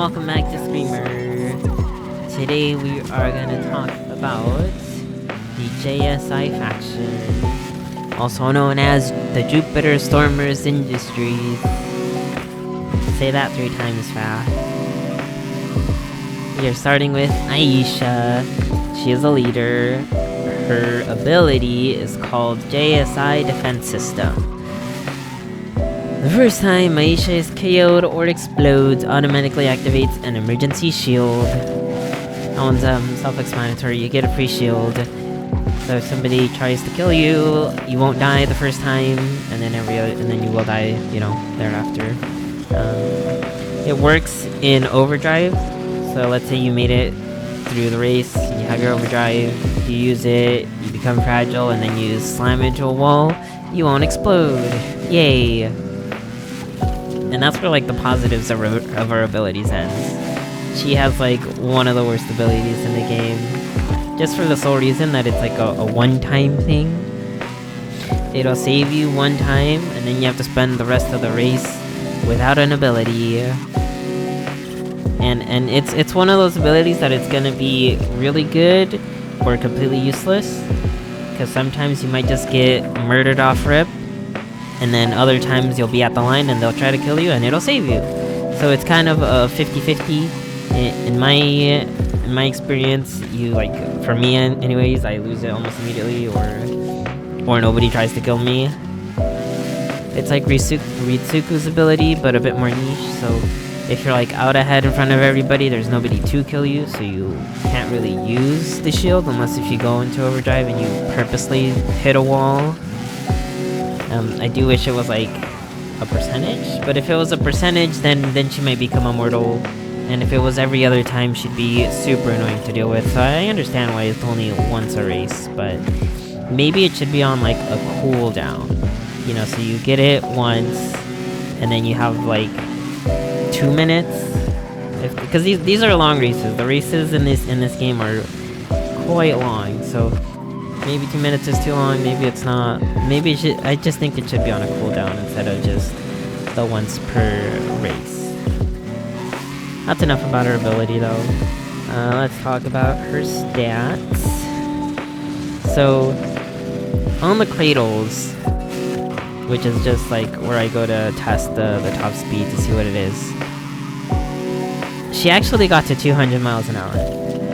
welcome back to Screamer. Today we are gonna talk about the JSI faction, also known as the Jupiter Stormers Industries. Say that 3 times fast. We are starting with Aisha. She is a leader. Her ability is called JSI Defense System. The first time Aisha is KO'd or explodes, automatically activates an emergency shield. That one's self-explanatory. You get a free shield. So if somebody tries to kill you, you won't die the first time, and then you will die, thereafter. It works in overdrive. So let's say you made it through the race, you have your overdrive, you use it, you become fragile, and then you slam into a wall, you won't explode. Yay! And that's where the positives of her abilities ends. She has one of the worst abilities in the game, just for the sole reason that it's a one-time thing. It'll save you one time, and then you have to spend the rest of the race without an ability. And it's one of those abilities that it's gonna be really good or completely useless, because sometimes you might just get murdered off rip, and then other times you'll be at the line and they'll try to kill you and it'll save you. So it's kind of a 50-50 in my experience. For me anyways, I lose it almost immediately, or nobody tries to kill me. It's like Ritsuku's ability, but a bit more niche. So if you're out ahead in front of everybody, there's nobody to kill you, so you can't really use the shield unless if you go into overdrive and you purposely hit a wall. I do wish it was a percentage, but if it was a percentage, then she might become immortal, and if it was every other time, she'd be super annoying to deal with. So I understand why it's only once a race, but maybe it should be on a cooldown, so you get it once, and then you have 2 minutes, because these are long races. The races in this game are quite long, so maybe 2 minutes is too long, maybe it's not. Maybe it should, I just think it should be on a cooldown instead of just the once per race. That's enough about her ability though. Let's talk about her stats. So, on the cradles, which is just where I go to test the top speed to see what it is, she actually got to 200 miles an hour.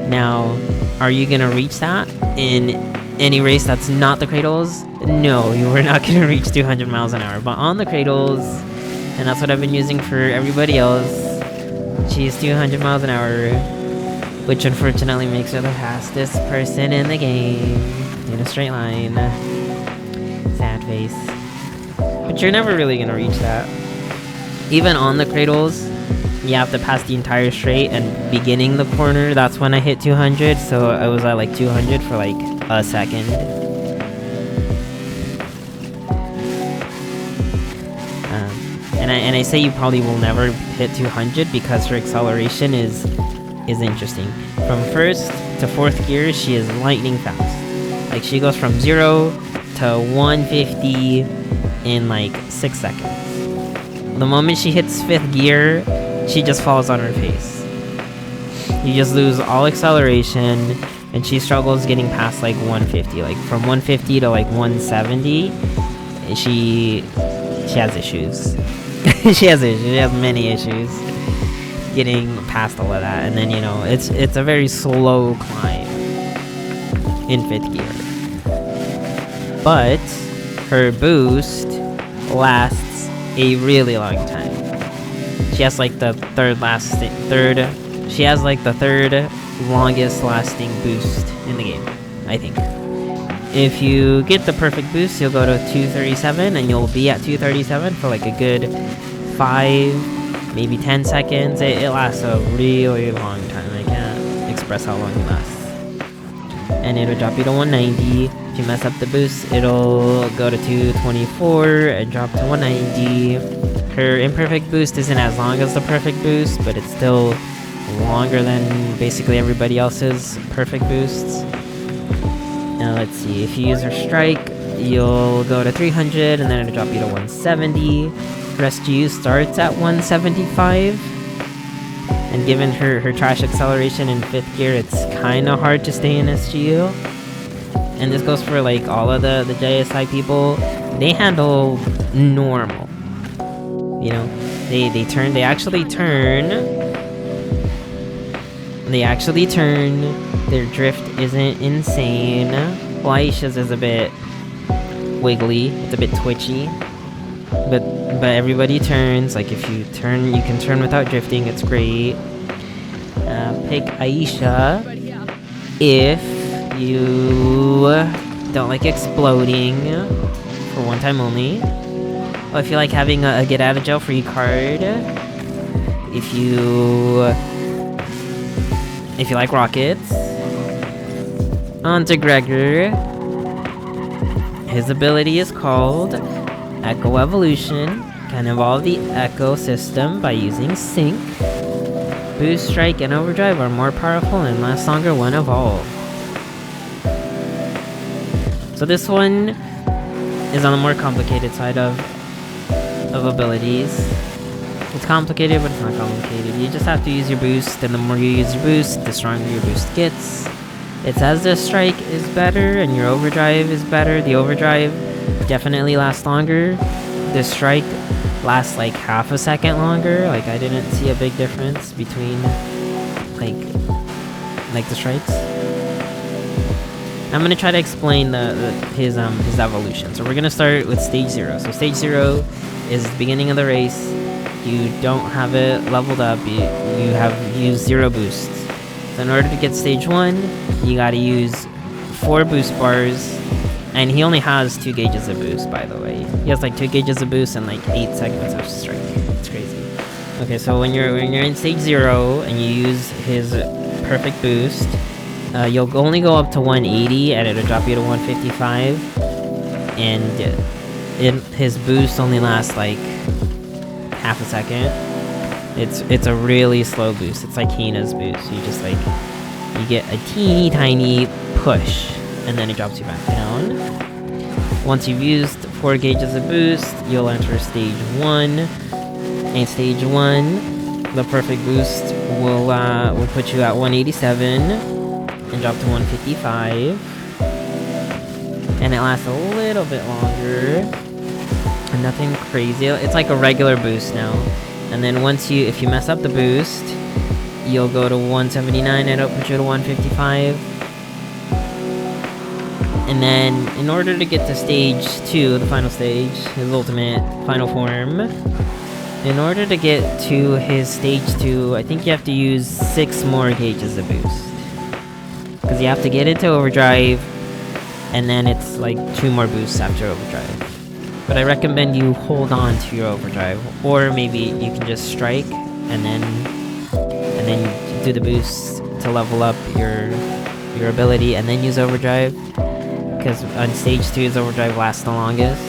Now, are you gonna reach that in any race that's not the cradles? No, you are not gonna reach 200 miles an hour. But on the cradles, and that's what I've been using for everybody else, she's 200 miles an hour, which unfortunately makes her the fastest person in the game in a straight line. Sad face. But you're never really gonna reach that. Even on the cradles, you have to pass the entire straight, and beginning the corner, that's when I hit 200, so I was at 200 for a second. And I say you probably will never hit 200 because her acceleration is interesting. From 1st to 4th gear, she is lightning fast. She goes from 0 to 150 in 6 seconds. The moment she hits 5th gear, she just falls on her face. You just lose all acceleration, and she struggles getting past 150. From 150 to 170, she has issues. She has many issues getting past all of that, and then it's a very slow climb in 5th gear. But her boost lasts a really long time. She has the third longest lasting boost in the game, I think. If you get the perfect boost, you'll go to 237, and you'll be at 237 for a good 5, maybe 10 seconds. It lasts a really long time. I can't express how long it lasts. And it'll drop you to 190. If you mess up the boost, it'll go to 224 and drop to 190. Her imperfect boost isn't as long as the perfect boost, but it's still longer than basically everybody else's perfect boosts. Now let's see, if you use her strike, you'll go to 300, and then it'll drop you to 170. Rescue starts at 175. And given her trash acceleration in 5th gear, it's kind of hard to stay in SGU. And this goes for like all of the JSI people. They handle normal. You know, they actually turn. Their drift isn't insane. Well, Aisha's is a bit wiggly. It's a bit twitchy. But everybody turns. Like if you turn, you can turn without drifting. It's great. Pick Aisha if you don't like exploding for one time only. Or if you like having a get out of jail free card. If you like rockets. On to Gregor. His ability is called Echo Evolution. Can evolve the Echo system by using Sync. Boost, Strike, and Overdrive are more powerful and last longer when evolved. So this one is on the more complicated side of abilities. It's complicated, but it's not complicated. You just have to use your boost, and the more you use your boost, the stronger your boost gets. It says the Strike is better and your Overdrive is better. The Overdrive definitely lasts longer. The Strike lasts like half a second longer. Like I didn't see a big difference between like the strikes. I'm gonna try to explain his evolution. So we're gonna start with stage 0. So stage 0 is the beginning of the race. You don't have it leveled up. You use 0 boosts. So in order to get stage 1, you gotta use 4 boost bars. And he only has 2 gauges of boost, by the way. He has like 2 gauges of boost and like 8 segments of strike. It's crazy. Okay, so when you're in stage 0 and you use his perfect boost, you'll only go up to 180 and it'll drop you to 155. And his boost only lasts like half a second. It's a really slow boost. It's like Hina's boost. You just like you get a teeny tiny push. And then it drops you back down. Once you've used 4 gauges of boost, you'll enter stage 1. And stage 1, the perfect boost will put you at 187 and drop to 155. And it lasts a little bit longer. And nothing crazy. It's like a regular boost now. And then if you mess up the boost, you'll go to 179 and it'll put you to 155. And then, in order to get to stage 2, the final stage, his ultimate final form, in order to get to his stage 2, I think you have to use 6 more gauges of boost. Because you have to get into overdrive, and then it's like 2 more boosts after overdrive. But I recommend you hold on to your overdrive, or maybe you can just strike, and then do the boosts to level up your ability, and then use overdrive. Because on stage 2, his overdrive lasts the longest.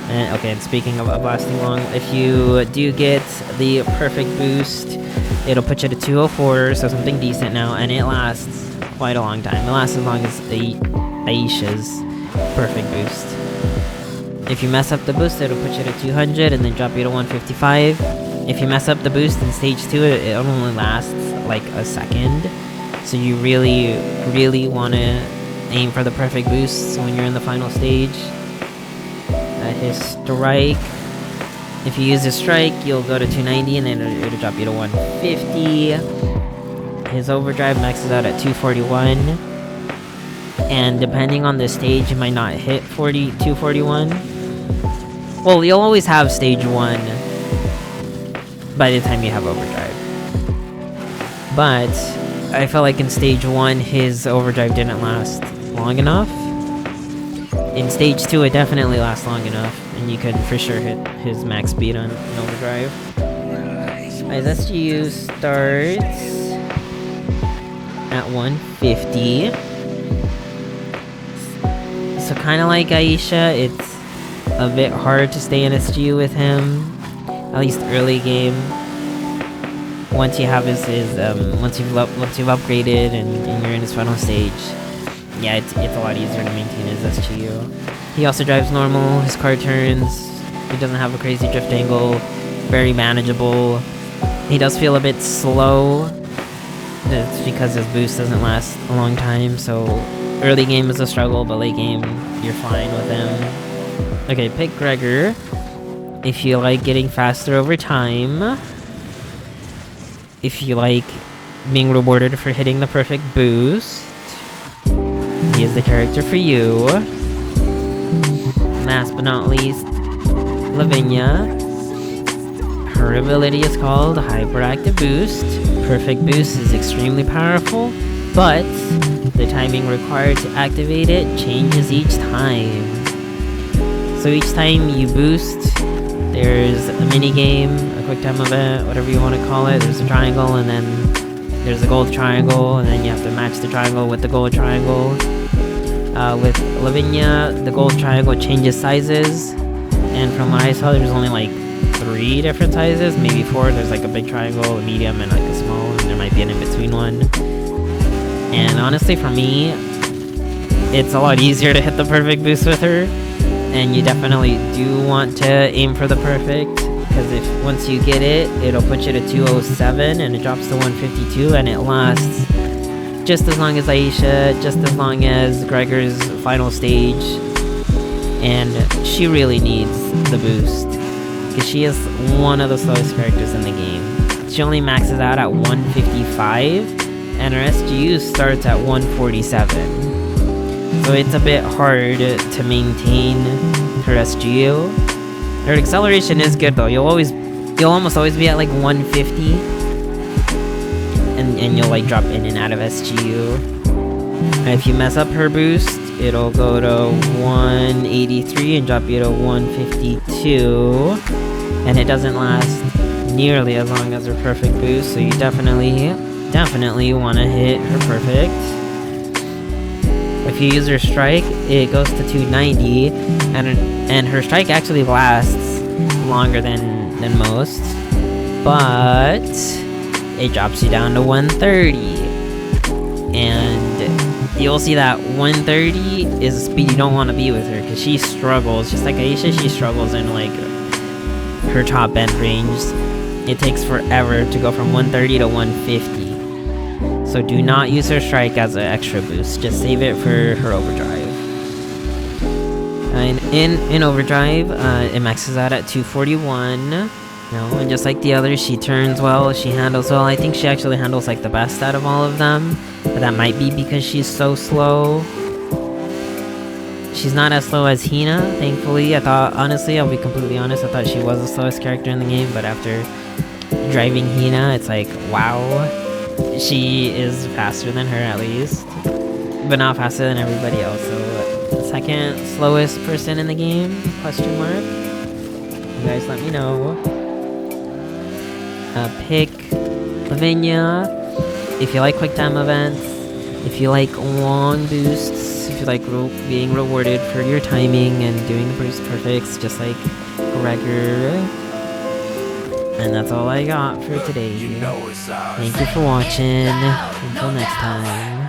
And speaking of lasting long, if you do get the perfect boost, it'll put you to 204, so something decent now, and it lasts quite a long time. It lasts as long as Aisha's perfect boost. If you mess up the boost, it'll put you to 200 and then drop you to 155. If you mess up the boost in stage 2, it only lasts like a second. So you really, really want to aim for the perfect boost when you're in the final stage. His strike, if you use his strike, you'll go to 290 and then it'll drop you to 150. His overdrive maxes out at 241. And depending on the stage, you might not hit 241. Well, you'll always have stage 1 by the time you have overdrive. But I felt like in stage 1, his overdrive didn't last long enough. In stage 2, it definitely lasts long enough, and you can for sure hit his max speed on overdrive. His SGU starts at 150. So kind of like Aisha, it's a bit hard to stay in SGU with him, at least early game. Once you have once you've upgraded and you're in his final stage, yeah, it's a lot easier to maintain his SGU. He also drives normal, his car turns, he doesn't have a crazy drift angle, very manageable. He does feel a bit slow. It's because his boost doesn't last a long time, so early game is a struggle, but late game, you're fine with him. Okay, pick Gregor. If you like getting faster over time. If you like being rewarded for hitting the perfect boost. He is the character for you. Last but not least, Lavina. Her ability is called Hyperactive Boost. Perfect Boost is extremely powerful, but the timing required to activate it changes each time. So each time you boost, there's a mini game, a quick time event, whatever you want to call it. There's a triangle, and then there's a gold triangle, and then you have to match the triangle with the gold triangle. With Lavina, the gold triangle changes sizes, and from what I saw, there's only like 3 different sizes, maybe 4. There's like a big triangle, a medium, and like a small, and there might be an in-between one. And honestly, for me, it's a lot easier to hit the perfect boost with her, and you definitely do want to aim for the perfect, because if once you get it, it'll put you to 207, and it drops to 152, and it lasts just as long as Aisha, just as long as Gregor's final stage, and she really needs the boost, because she is one of the slowest characters in the game. She only maxes out at 155, and her SGU starts at 147. So it's a bit hard to maintain her SGU. Her acceleration is good though. You'll almost always be at like 150, and you'll like drop in and out of SGU. And if you mess up her boost, it'll go to 183 and drop you to 152, and it doesn't last nearly as long as her perfect boost. So you definitely want to hit her perfect. If you use her strike, it goes to 290, and her strike actually lasts longer than most, but it drops you down to 130, and you'll see that 130 is a speed you don't want to be with her, because she struggles, just like Aisha, she struggles in like her top end range. It takes forever to go from 130 to 150. So do not use her strike as an extra boost. Just save it for her overdrive. And in overdrive, it maxes out at 241. And just like the others, she turns well, she handles well. I think she actually handles like the best out of all of them. But that might be because she's so slow. She's not as slow as Hina, thankfully. I thought, honestly, I'll be completely honest, I thought she was the slowest character in the game. But after driving Hina, it's like, wow. She is faster than her at least, but not faster than everybody else. So second slowest person in the game, question mark. You guys let me know. Pick Lavina if you like quick time events, if you like long boosts, if you like being rewarded for your timing and doing the boost perfects just like Gregor. And that's all I got for today. Thank you for watching. Until next time.